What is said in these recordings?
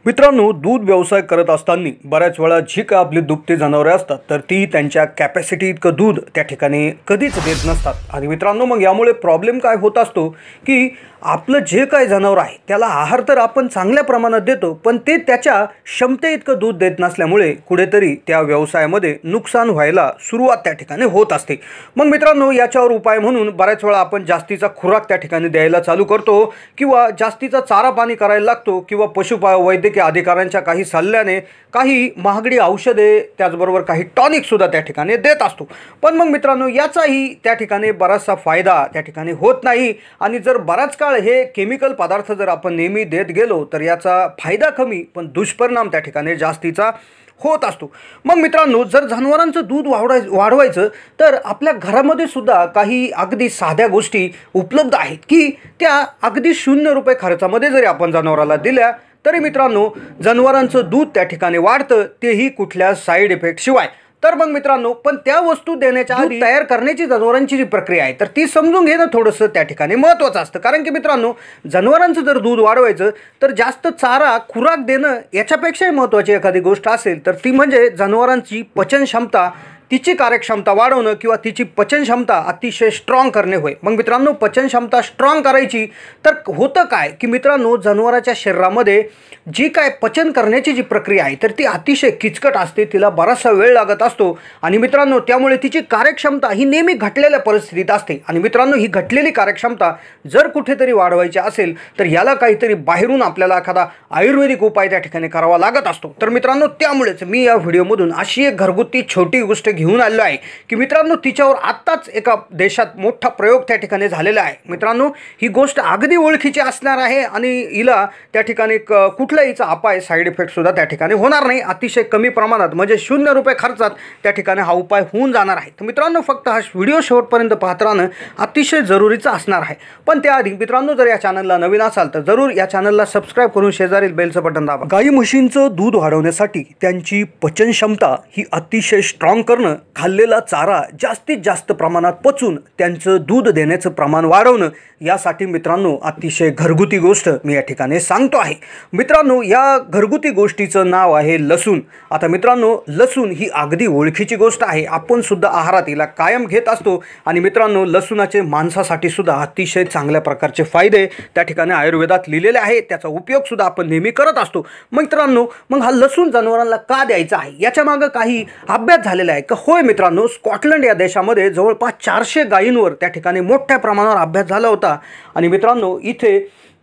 मित्रांनो, दूध व्यवसाय करत असताना बऱ्याच वेळा जी काय आपली दुभती जनावरे असतात तर ती त्यांच्या कॅपॅसिटी इतकं दूध त्या ठिकाणी कधीच देत नसतात। आणि मित्रांनो, मग यामुळे प्रॉब्लेम काय होत असतो की आपलं जे काय जनावर आहे त्याला आहार तर आपण चांगल्या प्रमाणात देतो, पण ते त्याच्या क्षमते इतकं दूध देत नसल्यामुळे कुठेतरी त्या व्यवसायामध्ये नुकसान व्हायला सुरुवात त्या ठिकाणी होत असते। मग मित्रांनो, याच्यावर उपाय म्हणून बऱ्याच वेळा आपण जास्तीचा खुराक त्या ठिकाणी द्यायला चालू करतो किंवा जास्तीचा चारा पाणी करायला लागतो किंवा वैद्यकीय अधिकाऱ्यांच्या काही सल्ल्याने काही महागडी औषधे त्याचबरोबर काही टॉनिक सुद्धा त्या ठिकाणी देत असतो। पण मग मित्रांनो, याचाही त्या ठिकाणी बराचसा फायदा त्या ठिकाणी होत नाही आणि जर बराच काळ हे केमिकल पदार्थ जर आपण नेहमी देत गेलो तर याचा फायदा कमी पण दुष्परिणाम त्या ठिकाणी जास्तीचा होत असतो। मग मित्रांनो, जर जनावरांचं दूध वाढवायचं तर आपल्या घरामध्ये सुद्धा काही अगदी साध्या गोष्टी उपलब्ध आहेत की त्या अगदी ₹0 खर्चामध्ये जरी आपण जनावराला दिल्या तरी मित्रांनो जनावरांचं दूध त्या ठिकाणी वाढतं, तेही कुठल्या साईड इफेक्ट शिवाय। तर मग मित्रांनो, पण त्या वस्तू देण्याच्या आधी तयार करण्याची जनावरांची जी प्रक्रिया आहे तर ती समजून घेणं थोडंसं त्या ठिकाणी महत्त्वाचं असतं। कारण की मित्रांनो, जनावरांचं जर दूध वाढवायचं तर जास्त चारा खुराक देणं याच्यापेक्षाही महत्त्वाची एखादी गोष्ट असेल तर ती म्हणजे जनावरांची पचन क्षमता, तिची कार्यक्षमता वाढवणं किंवा तिची पचन क्षमता अतिशय स्ट्रॉंग करणे होय। मग मित्रांनो, पचन क्षमता स्ट्रॉंग करायची तर होतं काय की मित्रांनो, जनावराच्या शरीरामध्ये जी काय पचन करण्याची जी प्रक्रिया आहे तर ती अतिशय किचकट असते, तिला बराचसा वेळ लागत असतो आणि मित्रांनो त्यामुळे तिची कार्यक्षमता ही नेहमी घटलेल्या परिस्थितीत असते। आणि मित्रांनो, ही घटलेली कार्यक्षमता जर कुठेतरी वाढवायची असेल तर याला काहीतरी बाहेरून आपल्याला एखादा आयुर्वेदिक उपाय त्या ठिकाणी करावा लागत असतो। तर मित्रांनो, त्यामुळेच मी या व्हिडिओमधून अशी एक घरगुती छोटी गोष्ट घेऊन आलेलो आहे की मित्रांनो, तिच्यावर आत्ताच एका देशात मोठा प्रयोग त्या ठिकाणी झालेला आहे। मित्रांनो, ही गोष्ट अगदी ओळखीची असणार आहे आणि हिला त्या ठिकाणी कुठलाहीचा अपाय साईड इफेक्ट सुद्धा त्या ठिकाणी होणार नाही, अतिशय कमी प्रमाणात म्हणजे ₹0 खर्चात त्या ठिकाणी हा उपाय होऊन जाणार आहे। तर मित्रांनो, फक्त हा व्हिडिओ शेवटपर्यंत पाहत राहणं अतिशय जरुरीचं असणार आहे। पण त्याआधी मित्रांनो, जर या चॅनलला नवीन असाल तर जरूर या चॅनलला सबस्क्राईब करून शेजारील बेलचं बटन दाबा। गाई म्हशींचं दूध वाढवण्यासाठी त्यांची पचन क्षमता ही अतिशय स्ट्रॉंग करणं, खाल्लेला चारा जास्तीत जास्त प्रमाणात पचून त्यांचं दूध देण्याचं प्रमाण वाढवणं, यासाठी मित्रांनो अतिशय घरगुती गोष्ट मी या ठिकाणी सांगतो आहे। मित्रांनो, या घरगुती गोष्टीचं नाव आहे लसूण। आता मित्रांनो, लसूण ही अगदी ओळखीची गोष्ट आहे, आपण सुद्धा आहारात हिला कायम घेत असतो आणि मित्रांनो, लसूणाचे माणसासाठी सुद्धा अतिशय चांगल्या प्रकारचे फायदे त्या ठिकाणी आयुर्वेदात लिहिलेले आहे, त्याचा उपयोग सुद्धा आपण नेहमी करत असतो। मित्रांनो, मग हा लसूण जनावरांना का द्यायचा आहे याच्या मागे काही अभ्यास झालेला आहे का? होय मित्रांनो, स्कॉटलंड या देशामध्ये जवळपास 400 गायींवर त्या ठिकाणी मोठ्या प्रमाणावर अभ्यास झाला होता आणि मित्रांनो इथे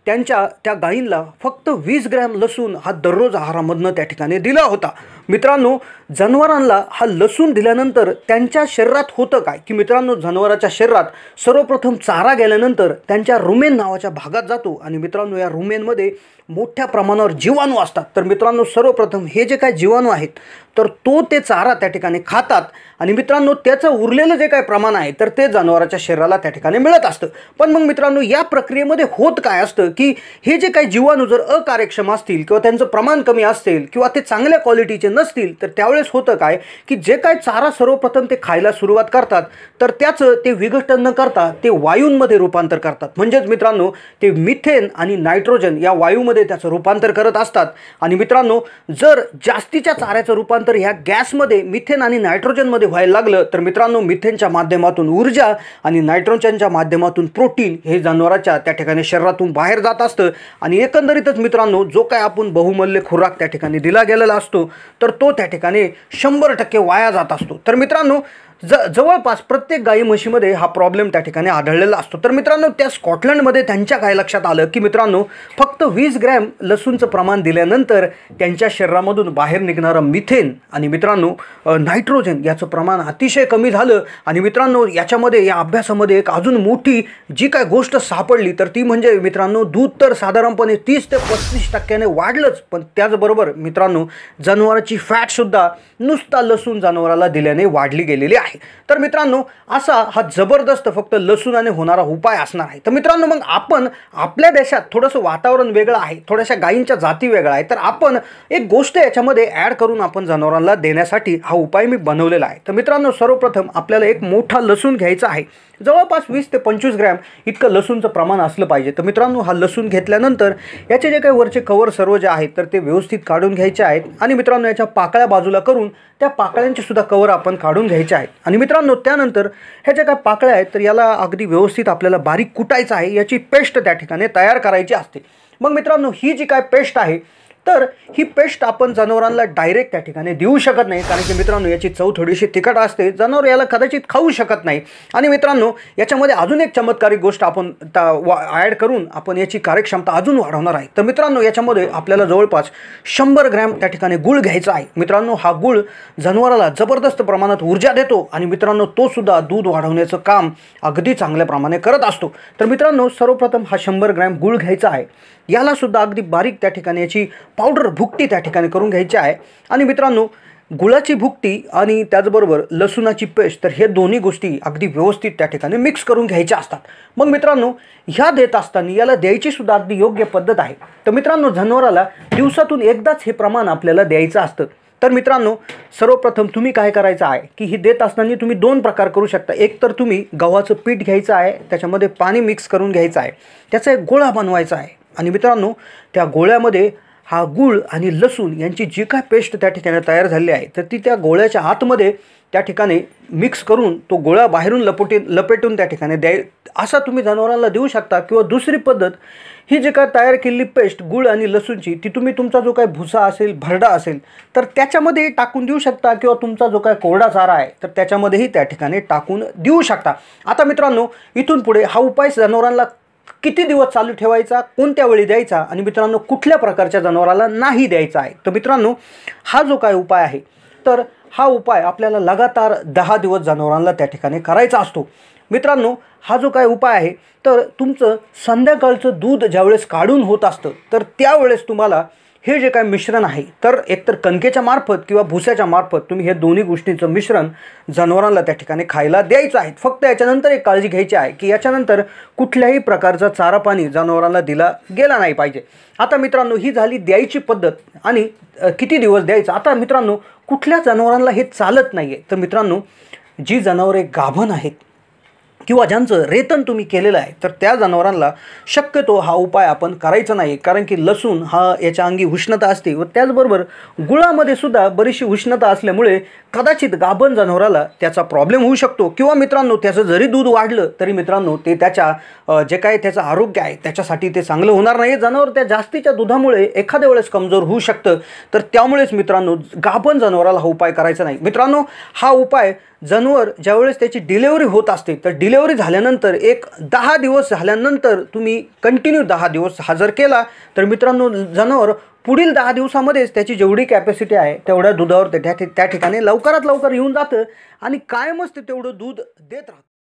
त्या गायींना फक्त 20 ग्रॅम लसूण हा दररोज आहारामधनं त्या ठिकाणी दिला होता। मित्रांनो, जनावरांना हा लसूण दिल्यानंतर त्यांच्या शरीरात होतं काय की मित्रांनो, जनावराच्या शरीरात सर्वप्रथम चारा गेल्यानंतर त्यांच्या रुमेन नावाच्या भागात जातो आणि मित्रांनो या रुमेनमध्ये मोठ्या प्रमाणावर जीवाणू असतात। तर मित्रांनो, सर्वप्रथम हे जे काय जीवाणू आहेत तर ते चारा त्या ठिकाणी खातात आणि मित्रांनो त्याचं उरलेलं जे काय प्रमाण आहे तर ते जनावराच्या शरीराला त्या ठिकाणी मिळत असतं। पण मग मित्रांनो, या प्रक्रियेमध्ये होत काय असतं की हे जे काही जीवाणू जर अकार्यक्षम असतील किंवा त्यांचं प्रमाण कमी असेल किंवा ते चांगल्या क्वालिटीचे नसतील तर त्यावेळेस होतं काय की जे काय चारा सर्वप्रथम ते खायला सुरुवात करतात तर त्याचं ते विघटन न करता ते वायूंमध्ये रूपांतर करतात। म्हणजेच मित्रांनो, ते मिथेन आणि नायट्रोजन या वायूमध्ये त्याचं रूपांतर करत असतात आणि मित्रांनो, जर जास्तीच्या चाऱ्याचं रूपांतर ह्या गॅसमध्ये मिथेन आणि नायट्रोजनमध्ये व्हायला लागलं तर मित्रांनो, मिथेनच्या माध्यमातून ऊर्जा आणि नायट्रोजनच्या माध्यमातून प्रोटीन हे जनावराच्या त्या ठिकाणी शरीरातून बाहेर जात असतं आणि एकंदरीतच मित्रांनो, जो काय आपण बहुमूल्य खुराक त्या ठिकाणी दिला गेलेला असतो तर तो त्या ठिकाणी 100% वाया जात असतो। तर मित्रांनो, जवळपास प्रत्येक गाई म्हशीमध्ये हा प्रॉब्लेम त्या ठिकाणी आढळलेला असतो। तर मित्रांनो, त्या स्कॉटलंडमध्ये त्यांच्या काय लक्षात आलं की मित्रांनो, फक्त 20 ग्रॅम लसूणचं प्रमाण दिल्यानंतर त्यांच्या शरीरामधून बाहेर निघणारं मिथेन आणि मित्रांनो नायट्रोजन याचं प्रमाण अतिशय कमी झालं आणि मित्रांनो, याच्यामध्ये या अभ्यासामध्ये एक अजून मोठी जी काय गोष्ट सापडली तर ती म्हणजे मित्रांनो, दूध तर साधारणपणे 30 ते 35% वाढलंच, पण त्याचबरोबर मित्रांनो जनावराची फॅटसुद्धा नुसता लसूण जनावराला दिल्याने वाढली गेलेली आहे। आहे। तर मित्रांनो असा हा जबरदस्त फक्त लसूणाने होणारा उपाय असणार आहे। तर मित्रांनो मग आपण आपल्या देशात थोडंसं वातावरण वेगळं आहे, थोड्याशा गायींच्या जाती वेगळ्या आहे, तर आपण एक गोष्ट याच्यामध्ये ॲड करून आपण जनावरांना देण्यासाठी हा उपाय मी बनवलेला आहे। तर मित्रांनो सर्वप्रथम आपल्याला एक मोठा लसूण घ्यायचा आहे, जवळपास 20 ते 25 ग्रॅम इतकं लसूणचं प्रमाण असलं पाहिजे। तर मित्रांनो हा लसूण घेतल्यानंतर याचे जे काही वरचे कवर सर्व जे आहेत तर ते व्यवस्थित काढून घ्यायचे आहेत आणि मित्रांनो याच्या पाकळ्या बाजूला करून त्या पाकळ्यांचे सुद्धा कवर आपण काढून घ्यायचे आहेत। आणि मित्रांनो त्यानंतर ह्याच्या काय पाकळ्या आहेत तर याला अगदी व्यवस्थित आपल्याला बारीक कुटायचं आहे, याची पेस्ट त्या ठिकाणी तयार करायची असते। मग मित्रांनो ही जी काय पेस्ट आहे तर ही पेस्ट आपण जनावरांना डायरेक्ट त्या ठिकाणी देऊ शकत नाही, कारण की मित्रांनो याची चव थोडीशी तिखट असते, जनावर याला कदाचित खाऊ शकत नाही। आणि मित्रांनो याच्यामध्ये अजून एक चमत्कारिक गोष्ट आपण ॲड करून आपण याची कार्यक्षमता अजून वाढवणार आहे। तर मित्रांनो याच्यामध्ये आपल्याला जवळपास 100 ग्रॅम त्या ठिकाणी गुळ घ्यायचा आहे। मित्रांनो हा गुळ जनावराला जबरदस्त प्रमाणात ऊर्जा देतो आणि मित्रांनो तो सुद्धा दूध वाढवण्याचं काम अगदी चांगल्या प्रमाणे करत असतो। तर मित्रांनो सर्वप्रथम हा 100 ग्रॅम गुळ घ्यायचा आहे, याला सुद्धा अगदी बारीक त्या ठिकाणी याची पावडर भुकटी त्या ठिकाणी करून घ्यायची आहे। आणि मित्रांनो गुळाची भुकटी आणि त्याचबरोबर लसूणाची पेस्ट तर हे दोन्ही गोष्टी अगदी व्यवस्थित त्या ठिकाणी मिक्स करून घ्यायच्या असतात। मग मित्रांनो ह्या देत असताना याला द्यायची सुद्धा अगदी योग्य पद्धत आहे। तर मित्रांनो जनावराला दिवसातून एकदाच हे प्रमाण आपल्याला द्यायचं असतं। तर मित्रांनो सर्वप्रथम तुम्ही काय करायचं आहे की ही देत असताना तुम्ही दोन प्रकार करू शकता। एक तर तुम्ही गव्हाचं पीठ घ्यायचं आहे, त्याच्यामध्ये पाणी मिक्स करून घ्यायचं आहे, त्याचा एक गोळा बनवायचा आहे आणि मित्रांनो त्या गोळ्यामध्ये हा गूळ आणि लसूण यांची जी काय पेस्ट त्या ठिकाणी तयार झाली आहे तर ती त्या गोळ्याच्या आतमध्ये त्या ठिकाणी मिक्स करून तो गोळा बाहेरून लपेटून त्या ठिकाणी असा तुम्ही जनावरांना देऊ शकता। किंवा दुसरी पद्धत ही जी काय तयार केलेली पेस्ट गूळ आणि लसूणची ती तुम्ही तुमचा जो काय भुसा असेल, भरडा असेल तर त्याच्यामध्ये टाकून देऊ शकता, किंवा तुमचा जो काय कोरडा चारा आहे तर त्याच्यामध्येही त्या ठिकाणी टाकून देऊ शकता। आता मित्रांनो इथून पुढे हा उपाय जनावरांना किती दिवस चालू ठेवायचा, कोणत्या वेळी द्यायचा आणि मित्रांनो कुठल्या प्रकारच्या जनावराला नाही द्यायचा आहे। तर मित्रांनो हा जो काय उपाय आहे तर हा उपाय आपल्याला लगातार 10 दिवस जनावरांना त्या ठिकाणी करायचा असतो। मित्रांनो हा जो काय उपाय आहे तर तुमचं संध्याकाळचं दूध ज्यावेळेस काढून होत असतं तर त्यावेळेस तुम्हाला हे जे काय मिश्रण आहे तर एकतर कणकेच्या मार्फत किंवा भुसाच्या मार्फत तुम्ही हे दोन्ही गोष्टींचं मिश्रण जनावरांना त्या ठिकाणी खायला द्यायचं आहे। फक्त याच्यानंतर एक काळजी घ्यायची आहे की याच्यानंतर कुठल्याही प्रकारचा चारा पाणी जनावरांना दिला गेला नाही पाहिजे। आता मित्रांनो ही झाली द्यायची पद्धत आणि किती दिवस द्यायचं। आता मित्रांनो कुठल्या जनावरांना हे चालत नाही आहे तर मित्रांनो जी जनावरे गाभण आहेत किंवा ज्यांचं रेतन तुम्ही केलेलं आहे तर त्या जनावरांना शक्यतो हा उपाय आपण करायचा नाही, कारण की लसूण हा याच्या अंगी उष्णता असते व त्याचबरोबर गुळामध्ये सुद्धा बरीचशी उष्णता असल्यामुळे कदाचित गाभण जनावराला त्याचा प्रॉब्लेम होऊ शकतो, किंवा मित्रांनो त्याचं जरी दूध वाढलं तरी मित्रांनो ते त्याच्या जे काय त्याचं आरोग्य आहे त्याच्यासाठी ते चांगलं होणार नाही। जनावर त्या जास्तीच्या दुधामुळे एखाद्या वेळेस कमजोर होऊ शकतं, तर त्यामुळेच मित्रांनो गाभण जनावराला हा उपाय करायचा नाही। मित्रांनो हा उपाय जनावर ज्यावेळेस त्याची डिलेवरी होत असते तर डिलेवरी झाल्यानंतर एक 10 दिवस झाल्यानंतर तुम्ही कंटिन्यू 10 दिवस हा जर केला तर मित्रांनो जनावर पुढील 10 दिवसामध्येच त्याची जेवढी कॅपॅसिटी आहे तेवढ्या दुधावर त्या ठिकाणी लवकरात लवकर येऊन जातं आणि कायमच ते तेवढं दूध देत राहतं।